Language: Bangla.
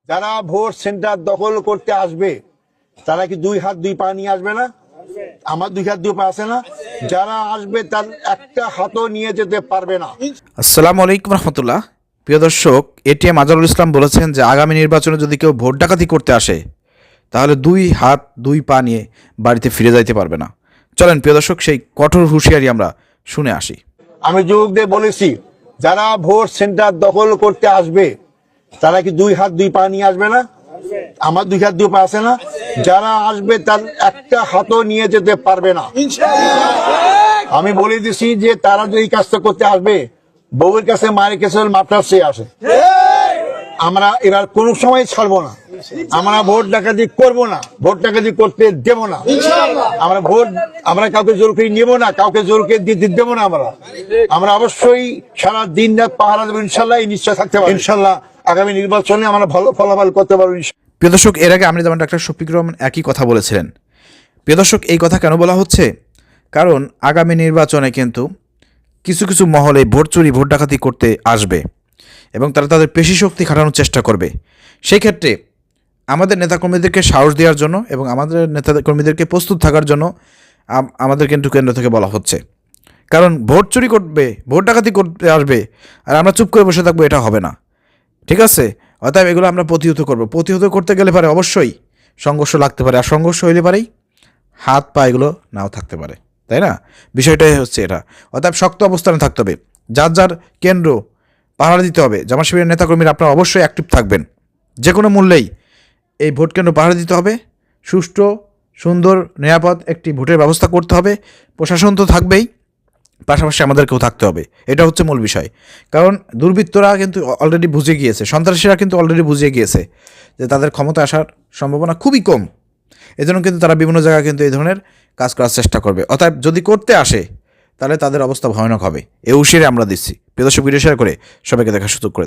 যারা ভোট সেন্টার দখল করতে আসবে তারা কি দুই হাত দুই পা নিয়ে আসবে না? আমার দুই হাত দুই পা আছে না? যারা আসবে তার একটা হাতও নিয়ে যেতে পারবে না। আসসালামু আলাইকুম রহমতুল্লাহ। প্রিয় দর্শক, এটিএম আজহারুল ইসলাম বলেছেন যে আগামী নির্বাচনে যদি কেউ ভোট ডাকাতি করতে আসে তাহলে দুই হাত দুই পা নিয়ে বাড়িতে ফিরে যাইতে পারবে না। চলেন প্রিয় দর্শক, সেই কঠোর হুঁশিয়ারি আমরা শুনে আসি। আমি যুবকদের বলেছি, যারা ভোট সেন্টার দখল করতে আসবে তারা কি দুই হাত দুই পা নিয়ে আসবে না? আমার দুই হাত দুই পা আছে না? যারা আসবে তার একটা হাতও নিয়ে যেতে পারবে না। আমি বলে দিছি যে তারা যে এই কাজটা করতে আসবে, বউয়ের কাছে মায়ের কাছে মাপটার চেয়ে আসে। আমরা এবার কোনো সময় ছাড়বো না। আমরা ভোট ডাকাতি করবো না, ভোট ডাকাতি করতে দেবো না। আমরা কাউকে জোর করে নেবো না, কাউকে জোর করে দিতে দেবো না। আমরা অবশ্যই সারা দিন রাত পাহারা দেবো। ইনশাল্লাহ এই নিশ্চয় থাকতে পারবো। ইনশাল্লাহ আগামী নির্বাচনে আমরা ভালো ফলাফল করতে পারবো। প্রিয় দর্শক, এর আগে আমি যেমন ডাক্তার শফিকুর রহমান একই কথা বলেছিলেন। প্রিয় দর্শক, এই কথা কেন বলা হচ্ছে? কারণ আগামী নির্বাচনে কিন্তু কিছু কিছু মহলে ভোট চুরি ভোট ডাকাতি করতে আসবে এবং তারা তাদের পেশি শক্তি খাটানোর চেষ্টা করবে। সেই ক্ষেত্রে আমাদের নেতাকর্মীদেরকে সাহস দেওয়ার জন্য এবং আমাদের নেতাকর্মীদেরকে প্রস্তুত থাকার জন্য আমাদের কিন্তু কেন্দ্র থেকে বলা হচ্ছে। কারণ ভোট চুরি করবে ভোট ডাকাতি করতে আসবে আর আমরা চুপ করে বসে থাকবো, এটা হবে না। ঠিক আছে? অতএব এগুলো আমরা প্রতিহত করব। প্রতিহত করতে গেলে পারে অবশ্যই সংঘর্ষ লাগতে পারে, আর সংঘর্ষ হইলে পারেই হাত পা এগুলো নাও থাকতে পারে, তাই না? বিষয়টাই হচ্ছে এটা। অতএব শক্ত অবস্থানে থাকতে হবে, যার যার কেন্দ্র পাহারা দিতে হবে। জামাত শিবিরের নেতাকর্মীরা আপনারা অবশ্যই অ্যাক্টিভ থাকবেন। যে কোনো মূল্যেই এই ভোট কেন্দ্র পাহারা দিতে হবে। সুষ্ঠু, সুন্দর, নিরাপদ একটি ভোটের ব্যবস্থা করতে হবে। প্রশাসন তো থাকবেই, পাশাপাশি আমাদেরকেও থাকতে হবে। এটা হচ্ছে মূল বিষয়। কারণ দুর্বৃত্তরা কিন্তু অলরেডি বুঝে গিয়েছে, সন্ত্রাসীরা কিন্তু অলরেডি বুঝে গিয়েছে যে তাদের ক্ষমতা আসার সম্ভাবনা খুবই কম। এজন্য কিন্তু তারা বিভিন্ন জায়গায় কিন্তু এই ধরনের কাজ করার চেষ্টা করবে। অতএব যদি করতে আসে তাহলে তাদের অবস্থা ভয়ানক হবে। এই হুঁশিয়ারি আমরা দিচ্ছি। প্রিয় দর্শক, ভিডিও শেয়ার করে সবাইকে দেখার সুযোগ করে